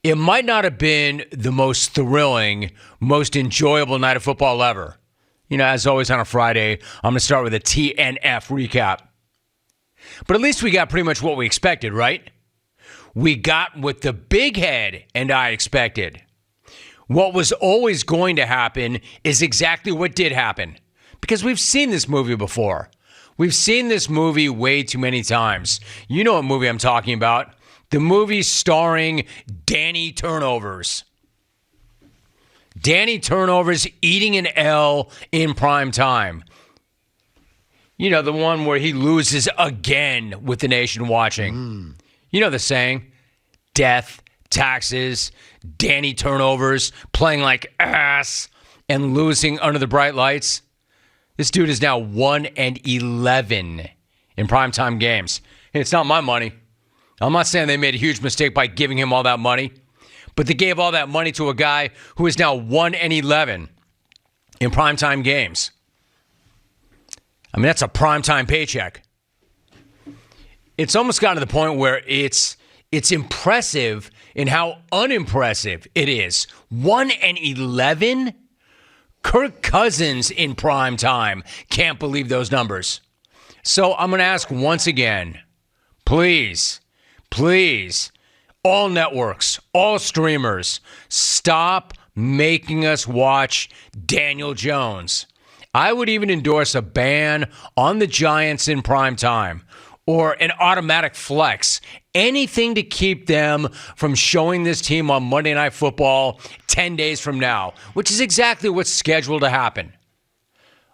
It might not have been the most thrilling, most enjoyable night of football ever. As always on a Friday, I'm going to start with a TNF recap. But at least we got pretty much what we expected, right? We got what the big head and I expected. What was always going to happen is exactly what did happen. Because we've seen this movie before. We've seen this movie way too many times. You know what movie I'm talking about. The movie starring Danny Turnovers. Danny Turnovers eating an L in prime time. The one where he loses again with the nation watching. You know the saying, death, taxes, Danny Turnovers, playing like ass, and losing under the bright lights. This dude is now 1-11 in primetime games. Hey, it's not my money. I'm not saying they made a huge mistake by giving him all that money, but they gave all that money to a guy who is now 1-11 in primetime games. I mean, that's a primetime paycheck. It's almost gotten to the point where it's impressive in how unimpressive it is. 1-11? Kirk Cousins in primetime. Can't believe those numbers. So I'm going to ask once again, please, all networks, all streamers, stop making us watch Daniel Jones. I would even endorse a ban on the Giants in prime time or an automatic flex. Anything to keep them from showing this team on Monday Night Football 10 days from now, which is exactly what's scheduled to happen.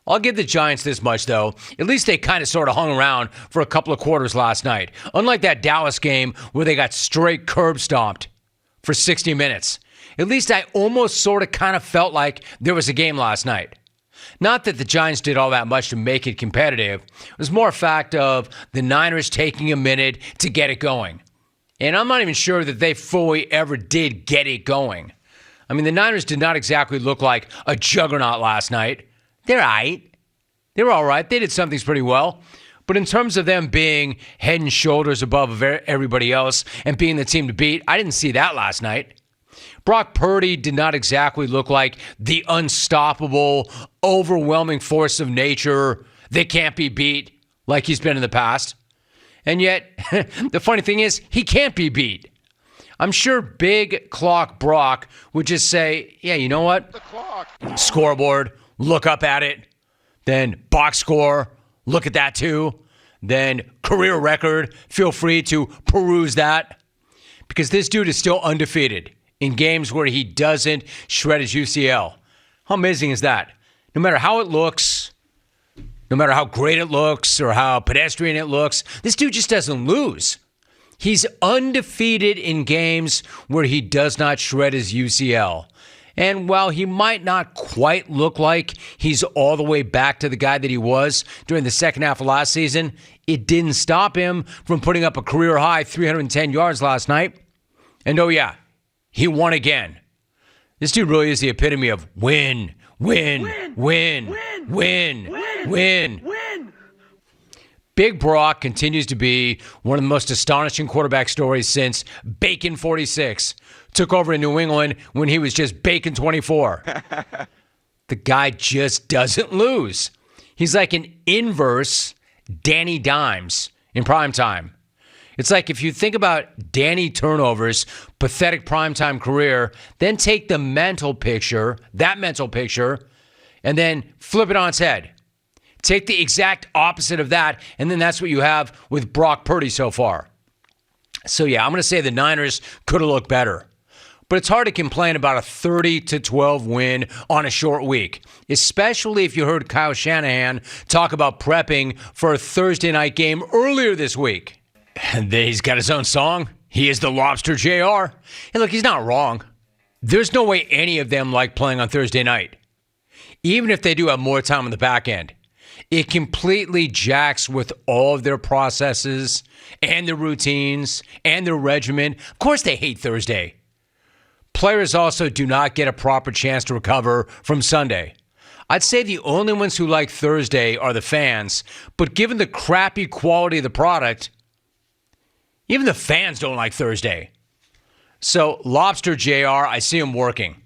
I'll give the Giants this much, though. At least they kind of sort of hung around for a couple of quarters last night. Unlike that Dallas game where they got straight curb stomped for 60 minutes. At least I almost sort of kind of felt like there was a game last night. Not that the Giants did all that much to make it competitive. It was more a fact of the Niners taking a minute to get it going. And I'm not even sure that they fully ever did get it going. I mean, the Niners did not exactly look like a juggernaut last night. They're all right. They're all right. They did some things pretty well. But in terms of them being head and shoulders above everybody else and being the team to beat, I didn't see that last night. Brock Purdy did not exactly look like the unstoppable, overwhelming force of nature that can't be beat like he's been in the past. And yet, the funny thing is, he can't be beat. I'm sure Big Clock Brock would just say, yeah, you know what? The clock. Scoreboard, look up at it. Then box score, look at that too. Then career record, feel free to peruse that. Because this dude is still undefeated in games where he doesn't shred his UCL. How amazing is that? No matter how it looks, no matter how great it looks or how pedestrian it looks, this dude just doesn't lose. He's undefeated in games where he does not shred his UCL. And while he might not quite look like he's all the way back to the guy that he was during the second half of last season, it didn't stop him from putting up a career-high 310 yards last night. And oh yeah, he won again. This dude really is the epitome of win. Big Brock continues to be one of the most astonishing quarterback stories since Bacon 46 took over in New England when he was just Bacon 24. The guy just doesn't lose. He's like an inverse Danny Dimes in primetime. It's like if you think about Danny Turnover's pathetic primetime career, then take the mental picture, and then flip it on its head. Take the exact opposite of that, and then that's what you have with Brock Purdy so far. So yeah, I'm going to say the Niners could have looked better. But it's hard to complain about a 30-12 win on a short week, especially if you heard Kyle Shanahan talk about prepping for a Thursday night game earlier this week. And then he's got his own song. He is the Lobster JR. And look, he's not wrong. There's no way any of them like playing on Thursday night. Even if they do have more time on the back end. It completely jacks with all of their processes and their routines and their regimen. Of course they hate Thursday. Players also do not get a proper chance to recover from Sunday. I'd say the only ones who like Thursday are the fans, but given the crappy quality of the product, even the fans don't like Thursday. So, Lobster JR, I see him working.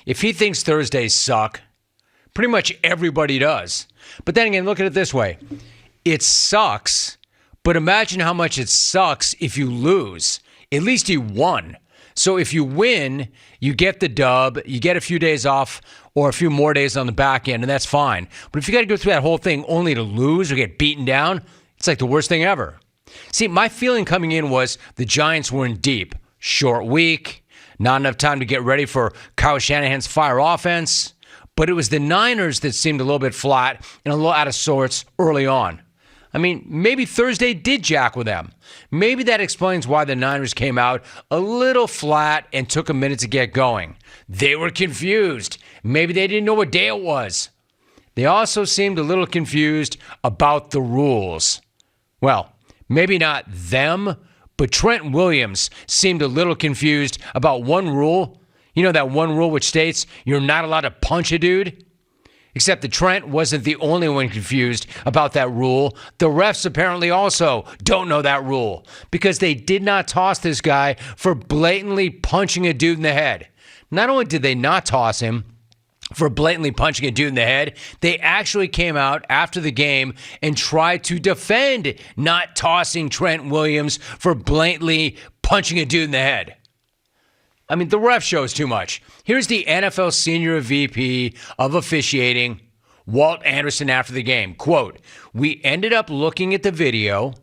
If he thinks Thursdays suck, pretty much everybody does. But then again, look at it this way. It sucks, but imagine how much it sucks if you lose. At least you won. So if you win, you get the dub, you get a few days off or a few more days on the back end, and that's fine. But if you got to go through that whole thing only to lose or get beaten down, it's like the worst thing ever. See, my feeling coming in was the Giants were in deep. Short week, not enough time to get ready for Kyle Shanahan's fire offense. But it was the Niners that seemed a little bit flat and a little out of sorts early on. I mean, maybe Thursday did jack with them. Maybe that explains why the Niners came out a little flat and took a minute to get going. They were confused. Maybe they didn't know what day it was. They also seemed a little confused about the rules. Well, maybe not them, but Trent Williams seemed a little confused about one rule. You know that one rule which states you're not allowed to punch a dude? Except that Trent wasn't the only one confused about that rule. The refs apparently also don't know that rule because they did not toss this guy for blatantly punching a dude in the head. Not only did they not toss him for blatantly punching a dude in the head, they actually came out after the game and tried to defend not tossing Trent Williams for blatantly punching a dude in the head. I mean, the ref shows too much. Here's the NFL Senior VP of Officiating, Walt Anderson, after the game. Quote, "We ended up looking at the video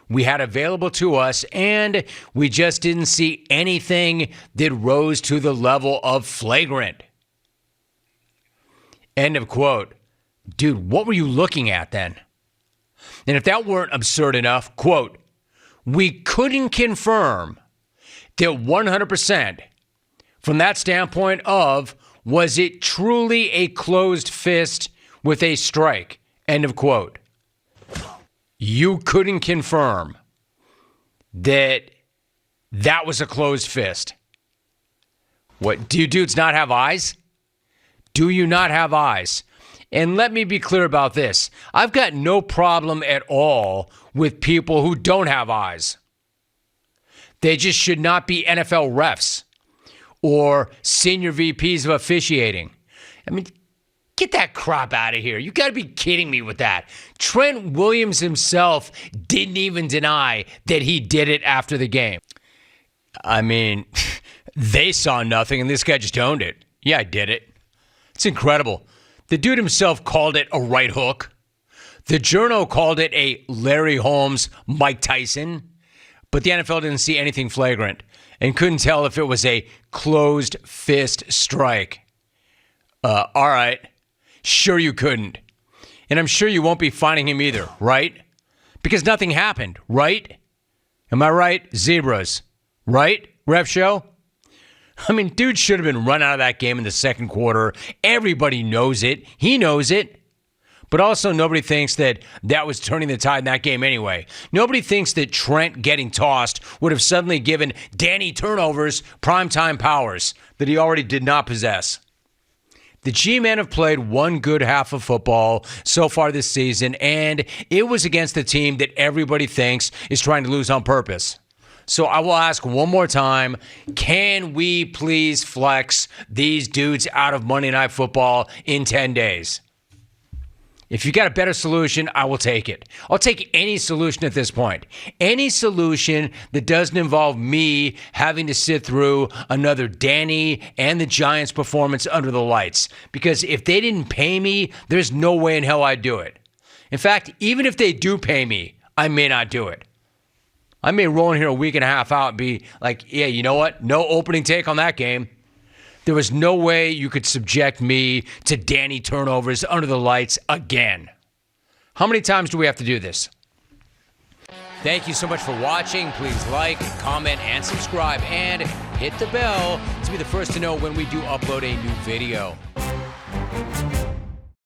we had available to us, and we just didn't see anything that rose to the level of flagrant." End of quote. Dude, what were you looking at then? And if that weren't absurd enough, quote, "We couldn't confirm that 100% from that standpoint of, was it truly a closed fist with a strike?" End of quote. You couldn't confirm that that was a closed fist. What, do you dudes not have eyes? Do you not have eyes? And let me be clear about this. I've got no problem at all with people who don't have eyes. They just should not be NFL refs or senior VPs of officiating. I mean, get that crap out of here. You got to be kidding me with that. Trent Williams himself didn't even deny that he did it after the game. I mean, they saw nothing and this guy just owned it. Yeah, I did it. It's incredible. The dude himself called it a right hook. The journo called it a Larry Holmes, Mike Tyson. But the NFL didn't see anything flagrant and couldn't tell if it was a closed fist strike. All right. Sure you couldn't. And I'm sure you won't be finding him either, right? Because nothing happened, right? Am I right? Zebras. Right? Ref show? I mean, dude should have been run out of that game in the second quarter. Everybody knows it. He knows it. But also nobody thinks that that was turning the tide in that game anyway. Nobody thinks that Trent getting tossed would have suddenly given Danny turnovers primetime powers that he already did not possess. The G-men have played one good half of football so far this season, and it was against the team that everybody thinks is trying to lose on purpose. So I will ask one more time, can we please flex these dudes out of Monday Night Football in 10 days? If you got a better solution, I will take it. I'll take any solution at this point. Any solution that doesn't involve me having to sit through another Danny and the Giants performance under the lights. Because if they didn't pay me, there's no way in hell I'd do it. In fact, even if they do pay me, I may not do it. I may roll in here a week and a half out and be like, yeah, you know what? No opening take on that game. There was no way you could subject me to Danny turnovers under the lights again. How many times do we have to do this? Thank you so much for watching. Please like, comment, and subscribe, and hit the bell to be the first to know when we do upload a new video.